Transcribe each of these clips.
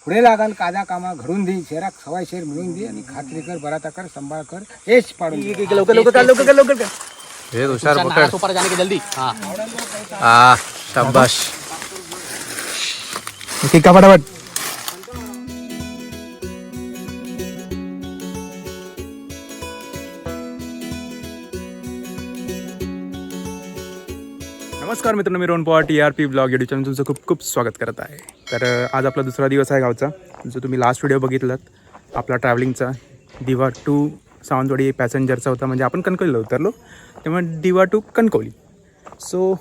पुढे लागाल कादा कामा घडून दे, शेराक सवाय शेर मिळून दे आणि खात्री कर, बराता कर, सांभाळ कर, हेच पाडून दे. लवकर हे तुषार पकड ऊपर जाने के जल्दी. हां शाबाश. ठीक का फटाफट. नमस्कार मित्रांनो, मी Rohan Pawar TRP blog YouTube channel तुमचं खूप खूप स्वागत करत आहे. तर आज आपला दुसरा दिवस आहे गावचा. जो तुम्ही लास्ट व्हिडिओ बघितलात आपला ट्रॅव्हलिंगचा दिवा टू सावंतवाडी पॅसेंजरचा होता. म्हणजे आपण कणकवलीला उतरलो, त्यामुळे दिवा टू कणकवली. सो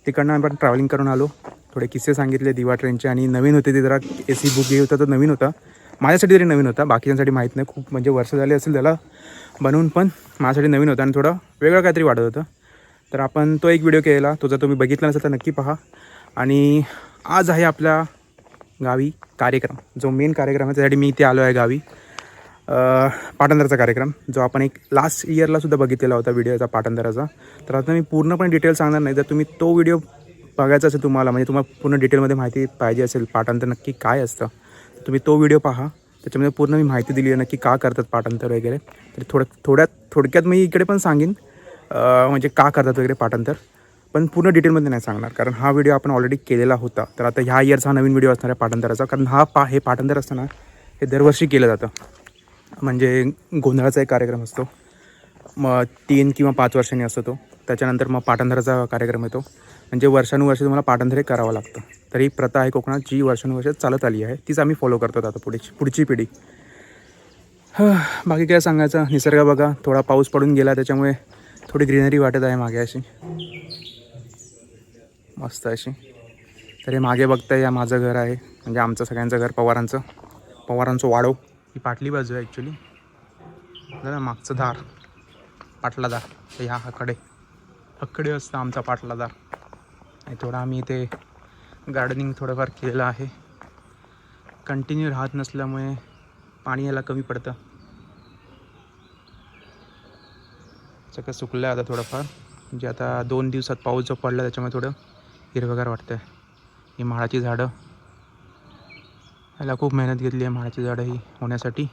तिकडनं आपण ट्रॅव्हलिंग करून आलो. थोडे किस्से सांगितले दिवा ट्रेनचे. आणि नवीन होते ते, जरा AC बुक हे होता तो नवीन होता. माझ्यासाठी तरी नवीन होता, बाकीच्यांसाठी माहीत नाही. खूप म्हणजे वर्ष झाले असेल त्याला बनवून, पण माझ्यासाठी नवीन होता आणि थोडं वेगळं काहीतरी वाटत होतं. तर आपण तो एक व्हिडिओ केला, तो जर तुम्ही बघितला नसेल तर नक्की पहा. आणि आज आहे आपल्या गावी कार्यक्रम, जो मेन कार्यक्रम आहे त्यासाठी मी इथे आलो आहे गावी. पाटणदराचा कार्यक्रम, जो आपण एक लास्ट इयरलासुद्धा बघितलेला होता व्हिडिओचा पाटणदराचा. तर आता मी पूर्णपणे डिटेल सांगणार नाही. जर तुम्ही तो व्हिडिओ बघायचा असेल तुम्हाला, म्हणजे तुम्हाला पूर्ण डिटेलमध्ये माहिती पाहिजे असेल पाटणतर नक्की काय असतं, तर तुम्ही तो व्हिडिओ पहा. त्याच्यामध्ये पूर्ण मी माहिती दिली आहे नक्की का करतात पाटणतर वगैरे. तर थोडक्यात मी इकडे पण सांगेन म्हणजे का करतात वगैरे पाटणतर, पण पूर्ण डिटेलमध्ये नाही सांगणार, कारण हा व्हिडिओ आपण ऑलरेडी केलेला होता. तर आता ह्या इयरचा हा नवीन व्हिडिओ असणार आहे पाटणतराचा. कारण हे पाटणतर असताना हे दरवर्षी केलं जातं. म्हणजे गोंधळाचा एक कार्यक्रम असतो, मग 3 किंवा 5 वर्षांनी असतो तो. त्याच्यानंतर मग पाटणदराचा कार्यक्रम येतो. म्हणजे वर्षानुवर्ष तुम्हाला पाटणतर हे करावं लागतं. तर ही प्रथा आहे कोकणात, जी वर्षानुवर्ष चालत आली आहे. तीच आम्ही फॉलो करतो आता पुढची पिढी. बाकी काय सांगायचं, निसर्ग बघा, थोडा पाऊस पडून गेला त्याच्यामुळे थोडी ग्रीनरी वाटत आहे मागे अशी मस्त अशी. तर हे मागे बघताय, या माझं घर आहे, म्हणजे आमचं सगळ्यांचं घर, पवारांचं वाडो. ही पाटली बाजू आहे ॲक्च्युली. ना मागचं दार पाटला दार, तर ह्या हक्कडे असतं आमचा पाटला दार. आणि थोडं आम्ही इथे गार्डनिंग थोडंफार केलेलं आहे. कंटिन्यू राहत नसल्यामुळे पाणी याला कमी पडतं. सगळं सुकलं आहे आता थोडंफार. म्हणजे आता 2 दिवसात पाऊस जो पडला त्याच्यामुळे थोडं हिरवगार वाटतं आहे. ही माळाची झाडं, याला खूप मेहनत घेतली आहे माळाची झाडं ही होण्यासाठी.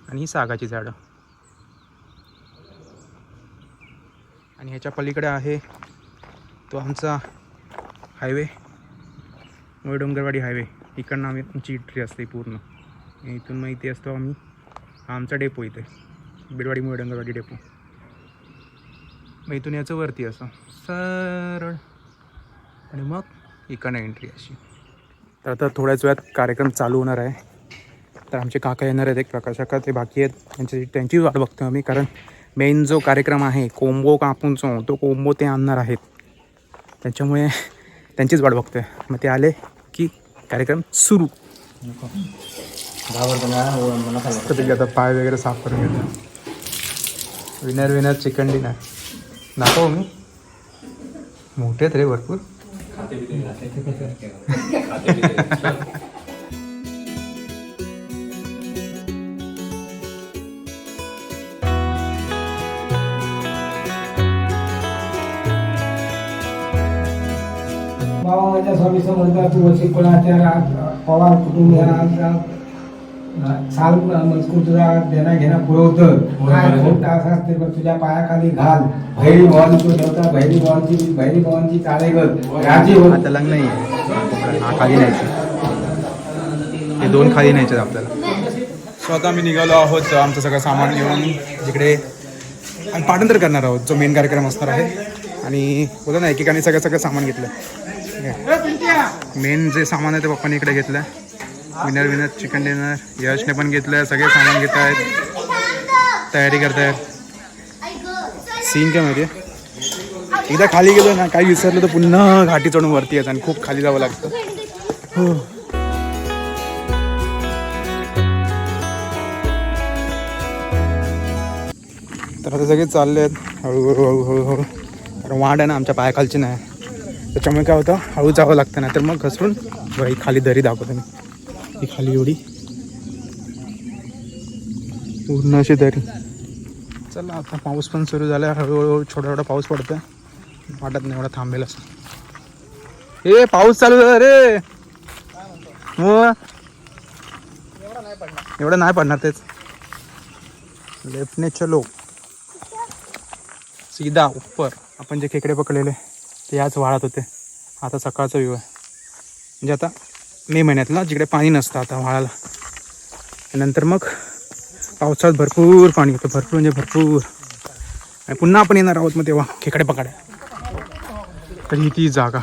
आणि ही सागाची झाडं. आणि ह्याच्या पलीकडे आहे तो आमचा हायवे, मुळे डोंगरवाडी हायवे. इकडनं आमची एंट्री असते पूर्ण. इथून मग इथे असतो आम्ही, आमचा डेपो इथे बिडवाडी मुळे डोंगरवाडी डेपो. मग इथून याचं वरती असं सरळ, आणि मग इकडनं एंट्री अशी. तर आता थोड्याच वेळात कार्यक्रम चालू होणार आहे. तर आमचे काका येणार आहेत, एक प्रकाश काका, ते बाकी आहेत. त्यांची वाट बघतो आम्ही, कारण मेन जो कार्यक्रम आहे कोंबो कापूनचो, तो कोंबो ते आणणार आहेत. त्याच्यामुळे त्यांचीच वाट बघतोय. मग ते आले की कार्यक्रम सुरू. आता पाय वगैरे साफ करून घेतो. विनर चिकन डिनर दाखव मी. मोठे आहेत रे भरपूर. बाबाच्या स्वामी समर्थ तुळशी कुळाचार्य पवार कुटुंबियांचा साल मजकूर तुझा देणा घेणा पुरवतं. काय खोटा असाच ते तुझ्या पायाखाली घाल. भैरी भवानी देवता, भैरी भवानीची चालेगत राजी हो. आता लग्न नाही आहे, खाली न्यायचं, हे 2 खाली न्यायचे आपल्याला. सो आता आम्ही निघालो आहोत आमचं सगळं सामान घेऊन. जिकडे आम्ही पाटणतर करणार आहोत, जो मेन कार्यक्रम असणार आहे. आणि बोला ना, एकेकाने सगळं सामान घेतलं. मेन जे सामान आहे ते पप्पाने इकडे घेतलं. विनर चिकन डिनर यशने पण घेतलं. सगळे सामान घेत आहेत, तयारी करतायत. सीन काय माहिती आहे, एकदा खाली गेलो ना, काही विसरलं तर पुन्हा घाटी चढून वरती यायचं आणि खूप खाली जावं लागतं. हो. तर आता सगळे चालले आहेत हळूहळू. कारण वाढ आहे ना आमच्या पायाखालची नाही, त्याच्यामुळे काय होतं, हळू जावं लागतं. नाही तर मग घसरून बाई खाली दरी दाखवतो मी. ही खाली एवढी पूर्ण अशी दरी. चला आता पाऊस पण सुरू झाला, हळूहळू छोटा पाऊस पडतोय. वाटत नाही एवढा थांबेल असं. हे पाऊस चालू झाला रे. मग एवढं नाही पडणार तेच. लेफ्टने चलो सीधा उपर. आपण जे खेकडे पकडलेले ते याच वाळत होते. आता सकाळचा व्ह्यू आहे. म्हणजे आता मे महिन्यातला जिकडे पाणी नसतं आता वाळाला. नंतर मग पावसाळ्यात भरपूर पाणी येतं. भरपूर म्हणजे भरपूर. आणि पुन्हा आपण येणार आहोत मग तेव्हा खेकडे पकाड्या. तर ही ती जागा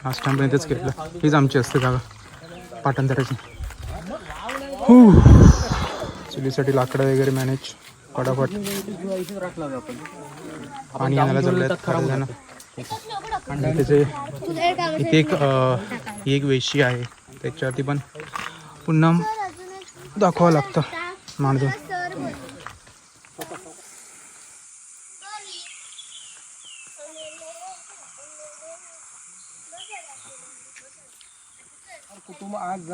लास्ट टाईमपर्यंतच केलं. हीच आमची असते जागा पाटणदऱ्याची. चुलीसाठी लाकडं वगैरे मॅनेज फटाफट. पाणी आणायला चाललं आणि त्याचे इथे एक वेशी आहे त्याच्यावरती पण पुन्हा दाखवावं लागतं माणूस. कुटुंब आज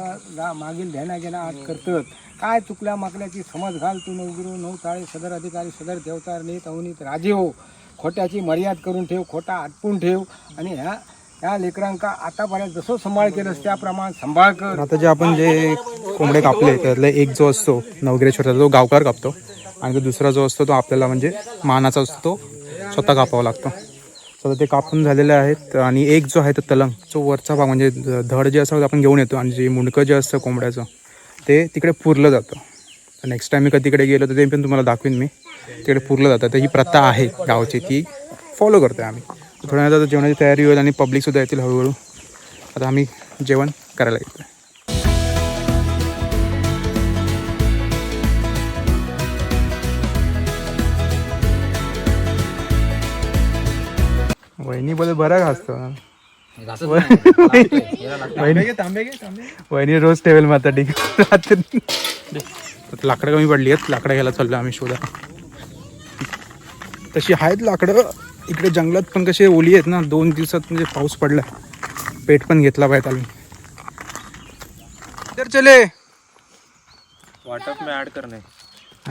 मागील ध्याना घेणं आज करतात. काय चुकल्या माकल्याची समज घाल तू नवगुरु नऊ ताळे सदर अधिकारी सदर देवतार नेत अवनीत राजे हो. खोट्याची मर्याद करून ठेव, खोटा आटपून ठेव. आणि ह्या लेकरांका आतापर्यंत जसं सांभाळ केलंस त्याप्रमाणे सांभाळ कर. आता जे आपण जे कोंबडे कापले त्यातला एक जो असतो नवगिरेश्वरचा तो गावकार कापतो आणि तो दुसरा जो असतो तो आपल्याला म्हणजे मानाचा असतो स्वतः कापावा लागतो. तर ते कापून झालेले आहेत. आणि एक जो आहे तो तलंग जो वरचा भाग म्हणजे धड जे असतं आपण घेऊन येतो आणि जे मुंडकं जे असतं कोंबड्याचं ते तिकडे पुरलं जातं. तर नेक्स्ट टाईम मी कधी तिकडे गेलो तर ते पण तुम्हाला दाखवीन मी. तिकडे पुरलं जातं. तर ही प्रथा आहे गावची ती फॉलो करतो आम्ही. थोड्या वेळात जेवणाची तयारी होईल आणि पब्लिकसुद्धा येतील हळूहळू. आता आम्ही जेवण करायला येतो. वहिनी बोल बरं घासतं. वहिनी रोज ठेवेल मग आता ठीक. लाकडं कमी पडली आहेत. लाकडं घ्यायला चाललो आम्ही शोधा. तशी आहेत लाकडं इकडे जंगलात पण कसे ओली आहेत ना. 2 दिवसात म्हणजे पाऊस पडला पेट पण घेतला पाहिजे आम्ही. तर चले वाटप में ऐड करणे.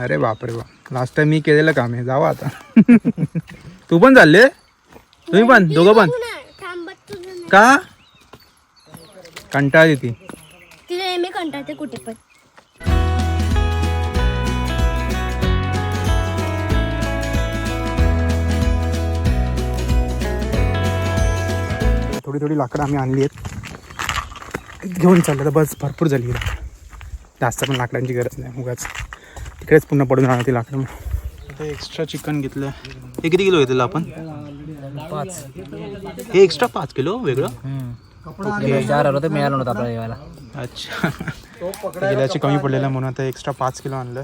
अरे बापरे बाप लास्ट टाइम मी केलेलं काम आहे. जावा आता. तू पण चालले तुम्ही पण दोघं पण का कंटाळली ती मी कंटाळते कुठे पण. थोडी थोडी लाकडं आम्ही आणली आहेत घेऊन चाललं. तर बस भरपूर झाली लाकडं. जास्त पण लाकडांची गरज नाही. उगाच तिकडेच पुन्हा पडून राहणार ती लाकडं. आता एक्स्ट्रा चिकन घेतलं. हे किती किलो घेतलं आपण? 5. हे एक्स्ट्रा 5 किलो वेगळं. 4 होतं मिळालं नव्हतं आपल्याला जेवायला. अच्छा गेल्याची कमी पडलेलं म्हणून आता एक्स्ट्रा 5 किलो आणलं.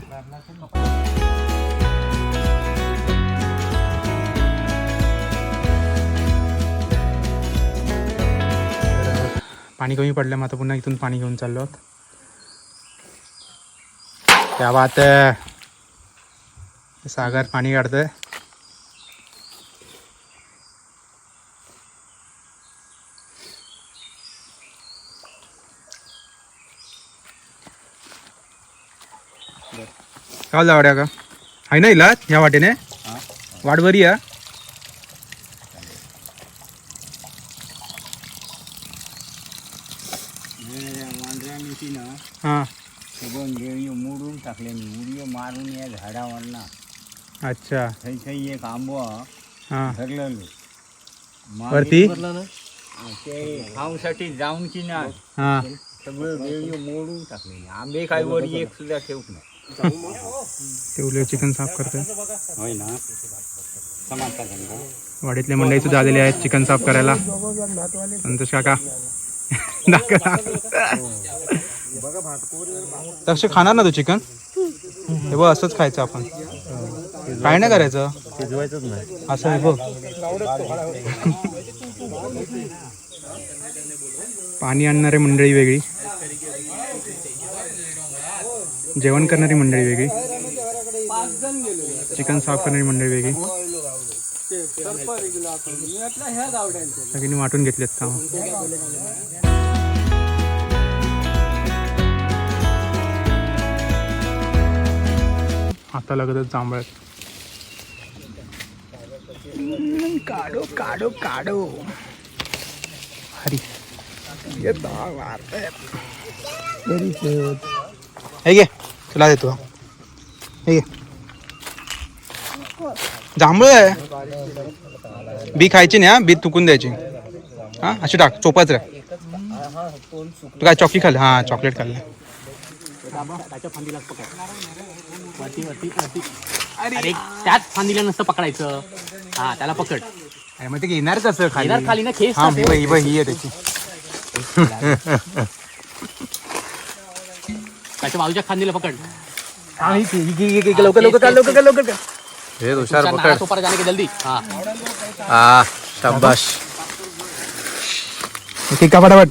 पाणी कमी पडलं मग आता पुन्हा इथून पाणी घेऊन चाललो आहोत. त्या बात सागर पाणी काढतंय. का लावड्या का आहे ना इला ह्या वाटेने वाट बरी आहे. हां मोडून टाकले उडी मारून या झाडावर ना. अच्छा थंय एक आंबो हां धरलेलो वरती ते खाऊसाठी जाऊन की ना हां सगळं वेळी मोडून टाकले. आंबे काय वरी एक सुद्धा ठेवत नाही. तेवढे चिकन साफ करतोय. होय ना वाडीतले मंडळी सुद्धा आलेले आहेत चिकन साफ करायला. संतोष काका तक्ष खाणार ना तू चिकन? हे बघ असंच खायचं आपण. काय नाही करायचं शिजवायचंच नाही असं हे बघ. पाणी आणणारी मंडळी वेगळी, जेवण करणारी मंडळी वेगळी, चिकन साफ करणारी मंडळी वेगळी. सगळ्यांनी वाटून घेतलेत काम. आता लगतच जांभळत. काढो काढो काढो. हरी हे घे तुला देतो हे घे जांभूळ आहे बी खायची नाही हा बी तुकून द्यायची हा अशी टाक चोपाच रे तू काय चॉकी खाल्लं हा चॉकलेट खाल्लं अरे त्याच फांदीला नसतं पकडायचं हा त्याला पकड अरे मग ते घेणार कसं खाली खाली ना खेस हा ही आहे त्याची त्याच्या बाजूच्या फांदीला पकड लवकर लवकर लवकर लवकर हे तुषार नाला ऊपर जाने के जल्दी हाँ हा शाबाश ठीक का फटाफट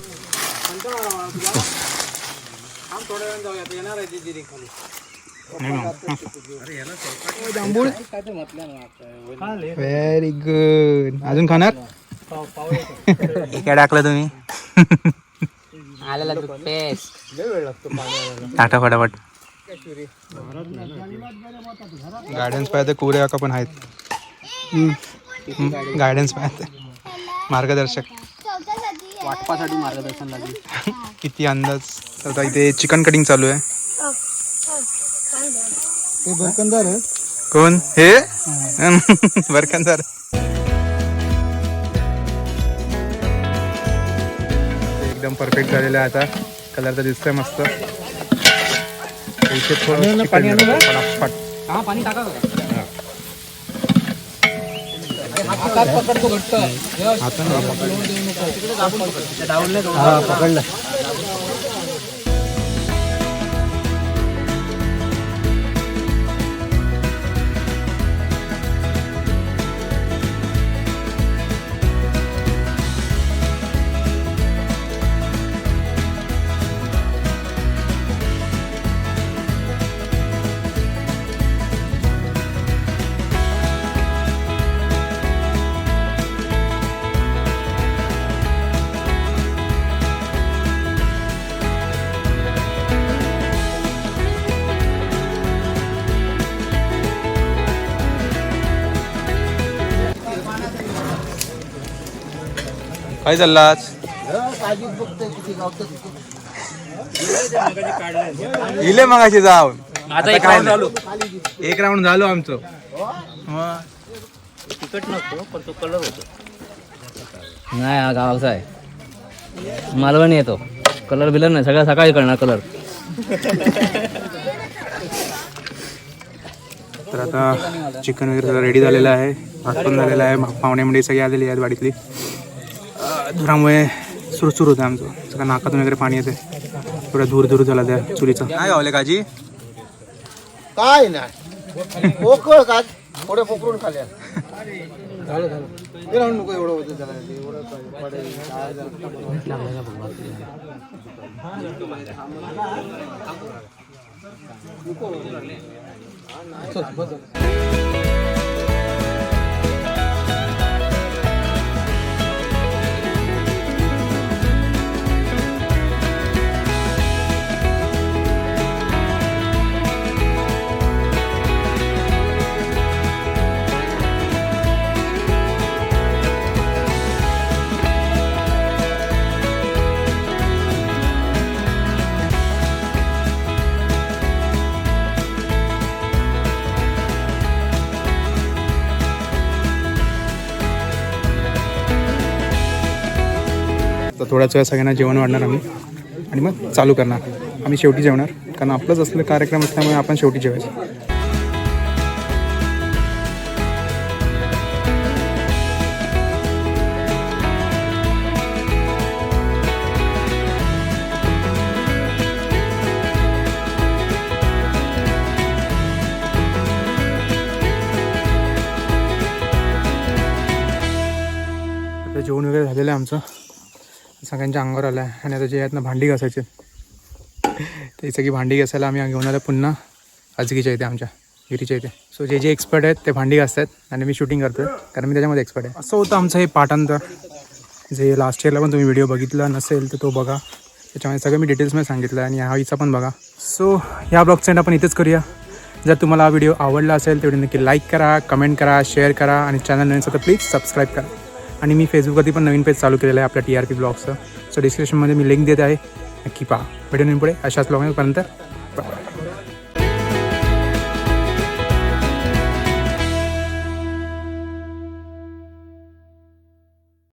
व्हेरी गुड अजून खाणार काय टाकलं तुम्ही आलेला टूथपेस्ट टाटा फटाफट गार्डन्स पाहिजे कुरे काका पण आहेत गार्डन्स पाहिजे मार्गदर्शक वाटपासाठी मार्गदर्शन लागेल किती अंदाज आता इथे चिकन कटिंग चालू आहे कोण हे बरकंदार एकदम परफेक्ट झालेलं आहे आता कलर तर दिसतोय मस्त इथे थोडं फटाफट हा पाणी टाका पकडतो घट्ट पकडलं काय चाललास इले मगाशी जाऊन आता काय नाही. एक राऊंड झालो आमचं तिकट नसतो पण तो कलर होतो नाही हा गावाचा आहे मालवणी येतो कलर बिलर नाही सगळं सकाळी करणार कलर तर आता चिकन वगैरे सगळं रेडी झालेलं आहे भात पण झालेला आहे पाहुणे मंडळी सगळी आलेली आहेत वाडीतली धुरामुळे सुरसुर होतं आमचं सगळं नाकातून वगैरे पाणी येते थोडा दूर दूर झाला त्या चुलीचा काय गावले काजी काय नाही पोकळ का थोडे पोकळून खाल्या नको एवढं होतं तर थोड्याच वेळा सगळ्यांना जेवण वाढणार आम्ही आणि मग चालू करणार आम्ही शेवटी जेवणार कारण आपलंच असलं कार्यक्रम असल्यामुळे आपण शेवटी जेवायचं आता जेवण वगैरे झालेलं आहे आमचं सगळ्यांच्या अंगावर आलं आहे आणि आता जे आहेत ना भांडी घासायचे ते सगळी भांडी घासायला आम्ही घेऊन आलो पुन्हा आजगीच्या इथे आमच्या गिरीच्या इथे सो जे एक्सपर्ट आहेत ते भांडी घासतात आणि मी शूटिंग करतो कारण मी त्याच्यामध्ये एक्सपर्ट आहे असं होतं आमचं हे पाठांतर जे लास्ट इयरला पण तुम्ही व्हिडिओ बघितला नसेल तर तो बघा त्याच्यामध्ये सगळं मी डिटेल्समध्ये सांगितलं आणि ह्या हिचा पण बघा सो ह्या ब्लॉगचा एंड आपण इथेच करूया जर तुम्हाला हा व्हिडिओ आवडला असेल तेवढे नक्की लाईक करा कमेंट करा शेअर करा आणि चॅनल नवीन असेल तर प्लीज सबस्क्राईब करा आणि मी फेसबुकवरती पण नवीन पेज चालू केलेलं आहे आपल्या TRP ब्लॉगचं. सो डिस्क्रिप्शनमध्ये मी लिंक देत आहे, नक्की पहा. भेटून पुढे अशाच ब्लॉगपर्यंत.